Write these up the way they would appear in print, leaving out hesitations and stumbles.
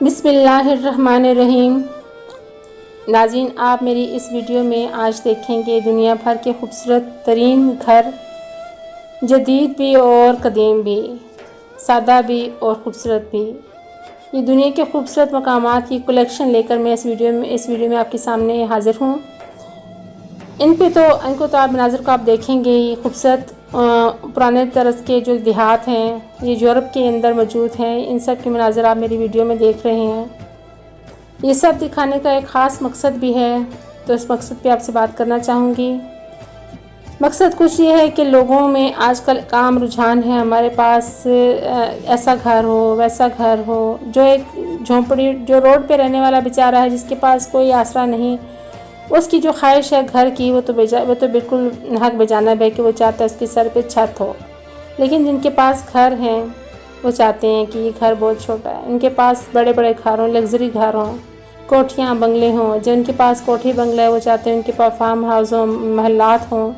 बिस्मिल्लाहिर्रहमानिर्रहीम। नाज़रीन, आप मेरी इस वीडियो में आज देखेंगे दुनिया भर के खूबसूरत तरीन घर, जदीद भी और कदीम भी, सादा भी और ख़ूबसूरत भी। ये दुनिया के खूबसूरत मकामात की कलेक्शन लेकर मैं इस वीडियो में आपके सामने हाज़िर हूँ। इनको तो आप मनाज़र को आप देखेंगे ही। खूबसूरत पुराने तरस के जो देहात हैं, ये यूरोप के अंदर मौजूद हैं। इन सब के मनाज़र आप मेरी वीडियो में देख रहे हैं। ये सब दिखाने का एक ख़ास मकसद भी है, तो इस मकसद पे आपसे बात करना चाहूँगी। मकसद कुछ ये है कि लोगों में आजकल आम रुझान है, हमारे पास ऐसा घर हो, वैसा घर हो। जो एक झोंपड़ी, जो रोड पे रहने वाला बेचारा है, जिसके पास कोई आसरा नहीं, उसकी जो ख्वाहिश है घर की, वो तो बिल्कुल हक बेजानब है कि वो चाहता है उसके सर पे छत हो। लेकिन जिनके पास घर हैं, वो चाहते हैं कि ये घर बहुत छोटा है। इनके पास बड़े बड़े घर हों, लग्जरी घर हों, कोठियाँ बंगले हों। जिनके पास कोठी बंगला है, वो चाहते हैं उनके पास फार्म हाउस हों, महलात हों,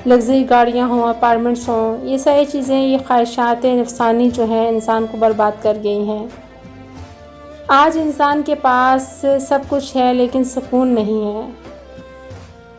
लग्जरी गाड़ियाँ हों, अपार्टमेंट्स हों। ये सारी चीज़ें, ये ख्वाहिशात नफसानी जो हैं, इंसान को बर्बाद कर गई हैं। आज इंसान के पास सब कुछ है, लेकिन सुकून नहीं है।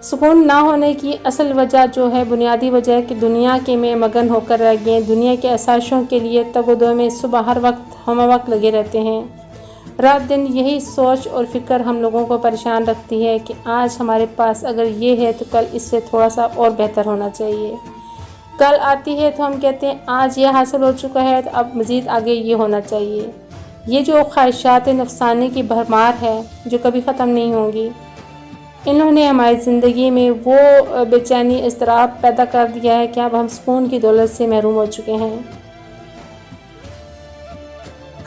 सुकून ना होने की असल वजह जो है, बुनियादी वजह है कि दुनिया के में मगन होकर रह गए। दुनिया के आसाइशों के लिए तगदो में सुबह हर वक्त हम वक्त लगे रहते हैं। रात दिन यही सोच और फिक्र हम लोगों को परेशान रखती है कि आज हमारे पास अगर ये है तो कल इससे थोड़ा सा और बेहतर होना चाहिए। कल आती है तो हम कहते हैं आज ये हासिल हो चुका है, तो अब मज़ीद आगे ये होना चाहिए। ये जो ख्वाहिशात नफसानी की भरमार है, जो कभी ख़त्म नहीं होंगी, इन्होंने हमारी ज़िंदगी में वो बेचैनी इज़्तिराब पैदा कर दिया है कि अब हम सुकून की दौलत से महरूम हो चुके हैं।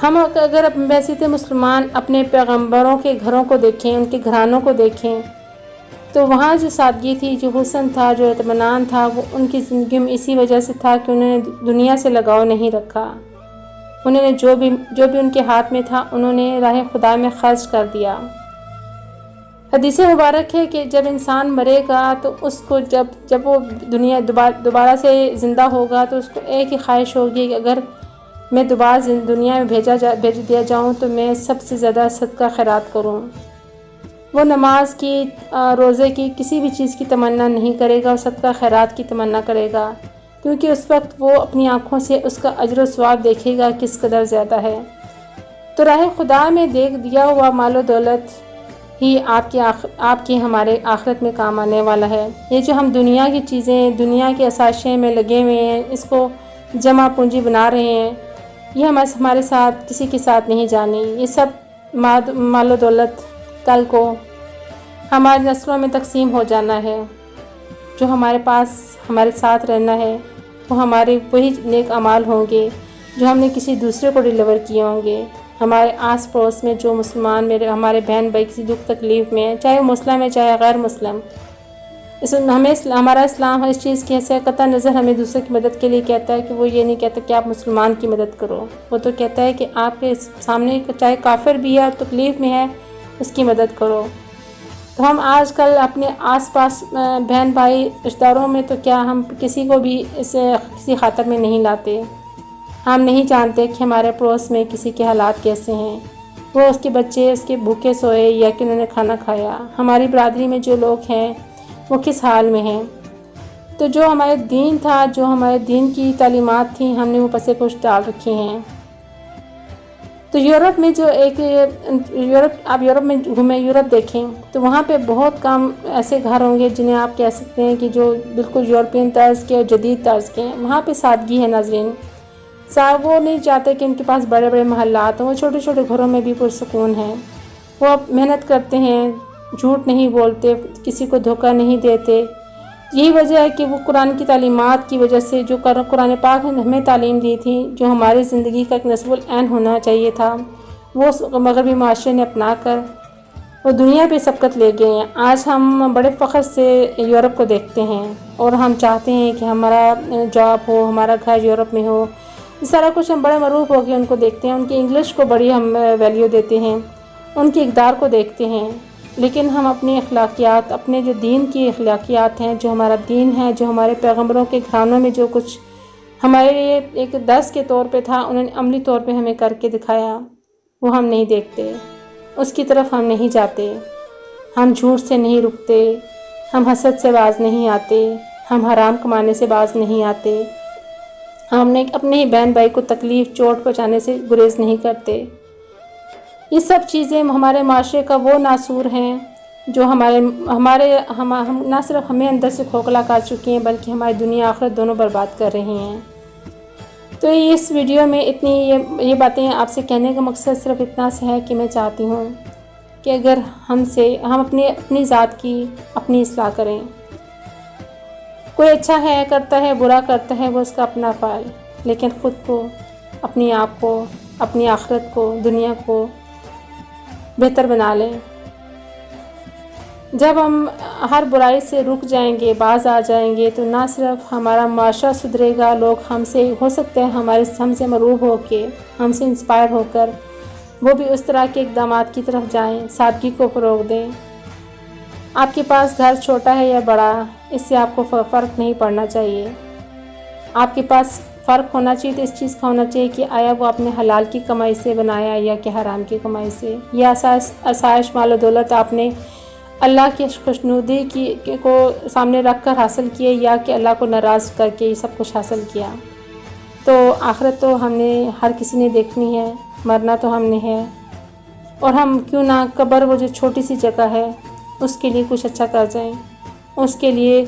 हम अगर वैसे तो मुसलमान अपने पैगंबरों के घरों को देखें, उनके घरानों को देखें, तो वहाँ जो सादगी थी, जो हुस्न था, जो इत्मीनान था, वो उनकी ज़िंदगी में इसी वजह से था कि उन्होंने दुनिया से लगाव नहीं रखा। उन्होंने जो भी उनके हाथ में था, उन्होंने राह खुदा में खर्च कर दिया। हदीस मुबारक है कि जब इंसान मरेगा तो उसको जब वो दुनिया दोबारा से ज़िंदा होगा, तो उसको एक ही ख्वाहिश होगी कि अगर मैं दोबारा दुनिया में भेज दिया जाऊँ तो मैं सबसे ज़्यादा सदका खैरात करूँ। वो नमाज की, रोज़े की, किसी भी चीज़ की तमन्ना नहीं करेगा, और सदका खैरात की तमन्ना करेगा, क्योंकि उस वक्त वो अपनी आँखों से उसका अजर व सवाब देखेगा किस कदर ज़्यादा है। तो राह खुदा में दिया हुआ मालो दौलत ही आपकी हमारे आखिरत में काम आने वाला है। ये जो हम दुनिया की चीज़ें, दुनिया के असाशे में लगे हुए हैं, इसको जमा पूंजी बना रहे हैं, ये हमारे साथ किसी के साथ नहीं जानी। ये सब मालो दौलत कल को हमारी नस्लों में तकसीम हो जाना है। जो हमारे पास हमारे साथ रहना है, वो हमारे वही नेक अमाल होंगे जो हमने किसी दूसरे को डिलीवर किए होंगे। हमारे आस पड़ोस में जो मुसलमान हमारे बहन भाई किसी दुख तकलीफ़ में है, चाहे वो मुस्लिम है चाहे गैर मुस्लिम, हमारा इस्लाम इस चीज़ की से कतई नज़र हमें दूसरे की मदद के लिए कहता है कि वो ये नहीं कहता कि आप मुसलमान की मदद करो। वो तो कहता है कि आपके सामने चाहे काफिर भी है और तकलीफ़ में है, उसकी मदद करो। तो हम आजकल अपने आसपास बहन भाई रिश्तेदारों में तो क्या, हम किसी को भी इसे किसी खातर में नहीं लाते। हम नहीं जानते कि हमारे पड़ोस में किसी के हालात कैसे हैं, वो उसके बच्चे उसके भूखे सोए या कि उन्होंने खाना खाया, हमारी बरादरी में जो लोग हैं वो किस हाल में हैं। तो जो हमारे दीन था, जो हमारे दीन की तालीमात थी, हमने वो पसे पुश डाल रखी हैं। तो यूरोप में जो आप यूरोप में घूमें, यूरोप देखें, तो वहाँ पे बहुत कम ऐसे घर होंगे जिन्हें आप कह सकते हैं कि जो बिल्कुल यूरोपियन तर्ज के और जदीद तर्ज के हैं। वहाँ पे सादगी है नाज़रीन। वो नहीं चाहते कि उनके पास बड़े बड़े महल्लात हों, वो छोटे छोटे घरों में भी पुरसुकून हैं। वो मेहनत करते हैं, झूठ नहीं बोलते, किसी को धोखा नहीं देते। यही वजह है कि वो कुरान की तालीमात की वजह से, जो कुरान पाक ने हमें तालीम दी थी, जो हमारी ज़िंदगी का एक नस्बुल ऐन होना चाहिए था, वो मगरबी माशरे ने अपना कर वो दुनिया पे सबकत ले गए हैं। आज हम बड़े फ़ख्र से यूरोप को देखते हैं और हम चाहते हैं कि हमारा जॉब हो, हमारा घर यूरोप में हो। ये सारा कुछ हम बड़े मरूफ होकर उनको देखते हैं, उनकी इंग्लिश को बड़ी हम वैल्यू देते हैं, उनकी इक़दार को देखते हैं। लेकिन हम अपनी अखलाकियात, अपने जो दीन की अखलाकियात हैं, जो हमारा दीन है, जो हमारे पैगंबरों के घरानों में जो कुछ हमारे लिए एक दर्स के तौर पे था, उन्होंने अमली तौर पे हमें करके दिखाया, وہ ہم نہیں دیکھتے، اس کی طرف ہم نہیں جاتے، ہم جھوٹ سے نہیں رکتے، ہم حسد سے باز نہیں آتے، ہم حرام کمانے سے باز نہیں آتے، ہم اپنے ہی بہن بھائی کو تکلیف چوٹ پہنچانے سے گریز نہیں کرتے۔ یہ سب چیزیں ہمارے معاشرے کا وہ ناسور ہیں جو ہم نہ صرف ہمیں اندر سے کھوکھلا کر چکی ہیں بلکہ ہماری دنیا آخرت دونوں برباد کر رہی ہیں۔ تو اس ویڈیو میں اتنی یہ باتیں آپ سے کہنے کا مقصد صرف اتنا سے ہے کہ میں چاہتی ہوں کہ اگر ہم اپنی ذات کی اپنی اصلاح کریں۔ کوئی اچھا کرتا ہے، برا کرتا ہے، وہ اس کا اپنا فعل، لیکن خود کو، اپنی آپ کو، اپنی آخرت کو، دنیا کو بہتر بنا لیں۔ جب ہم ہر برائی سے رک جائیں گے، باز آ جائیں گے، تو نہ صرف ہمارا معاشرہ سدھرے گا، لوگ ہم سے ہو سکتے ہیں ہم سے مرعوب ہو کے، ہم سے انسپائر ہو کر وہ بھی اس طرح کے اقدامات کی طرف جائیں، سادگی کو فروغ دیں۔ آپ کے پاس گھر چھوٹا ہے یا بڑا، اس سے آپ کو فرق نہیں پڑنا چاہیے۔ آپ کے پاس فرق ہونا چاہیے تو اس چیز کا ہونا چاہیے کہ آیا وہ اپنے حلال کی کمائی سے بنایا یا کہ حرام کی کمائی سے، یا آسائش مال و دولت آپ نے اللہ کی خوشنودی کو سامنے رکھ کر حاصل کیے یا کہ اللہ کو ناراض کر کے یہ سب کچھ حاصل کیا۔ تو آخرت تو ہم نے ہر کسی نے دیکھنی ہے، مرنا تو ہم نے ہے، اور ہم کیوں نہ قبر وہ جو چھوٹی سی جگہ ہے اس کے لیے کچھ اچھا کر جائیں، اس کے لیے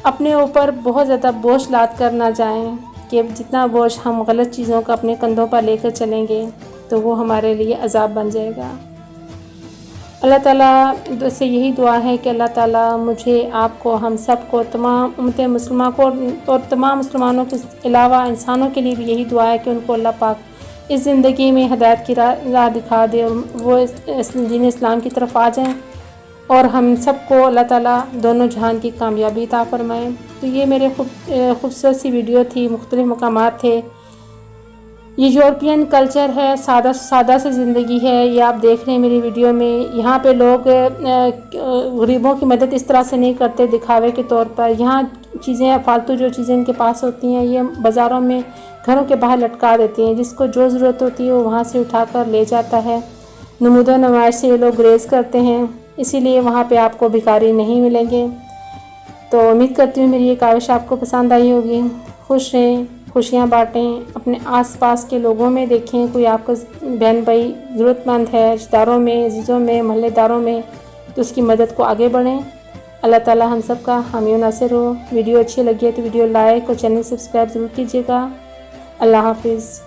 اپنے اوپر بہت زیادہ بوجھ لاد کر نہ جائیں کہ جتنا بوجھ ہم غلط چیزوں کا اپنے کندھوں پر لے کر چلیں گے تو وہ ہمارے لیے عذاب بن جائے گا۔ اللہ تعالیٰ سے یہی دعا ہے کہ اللہ تعالیٰ مجھے، آپ کو، ہم سب کو، تمام امت مسلمہ کو اور تمام مسلمانوں کے علاوہ انسانوں کے لیے بھی یہی دعا ہے کہ ان کو اللہ پاک اس زندگی میں ہدایت کی راہ دکھا دے اور وہ دین اسلام کی طرف آ جائیں، اور ہم سب کو اللہ تعالیٰ دونوں جہان کی کامیابی عطا فرمائیں۔ تو یہ میرے خوبصورت سی ویڈیو تھی، مختلف مقامات تھے۔ یہ یورپین کلچر ہے، سادہ سی زندگی ہے، یہ آپ دیکھ رہے ہیں میری ویڈیو میں۔ یہاں پہ لوگ غریبوں کی مدد اس طرح سے نہیں کرتے دکھاوے کے طور پر۔ یہاں چیزیں فالتو جو چیزیں ان کے پاس ہوتی ہیں یہ بازاروں میں گھروں کے باہر لٹکا دیتی ہیں، جس کو جو ضرورت ہوتی ہے وہ وہاں سے اٹھا کر لے جاتا ہے۔ نمود و نمائش سے یہ لوگ گریز کرتے ہیں، اسی لیے وہاں پہ آپ کو بھکاری نہیں ملیں گے۔ تو امید کرتی ہوں میری یہ کاوش آپ کو پسند آئی ہوگی۔ خوش رہیں، خوشیاں بانٹیں، اپنے آس پاس کے لوگوں میں دیکھیں کوئی آپ کا بہن بھائی ضرورت مند ہے، رشتہ داروں میں، عزیزوں میں، محلے داروں میں، تو اس کی مدد کو آگے بڑھیں۔ اللہ تعالیٰ ہم سب کا حامی و ناصر ہو۔ ویڈیو اچھی لگی ہے تو ویڈیو لائک اور چینل سبسکرائب ضرور کیجیے گا۔ اللہ حافظ۔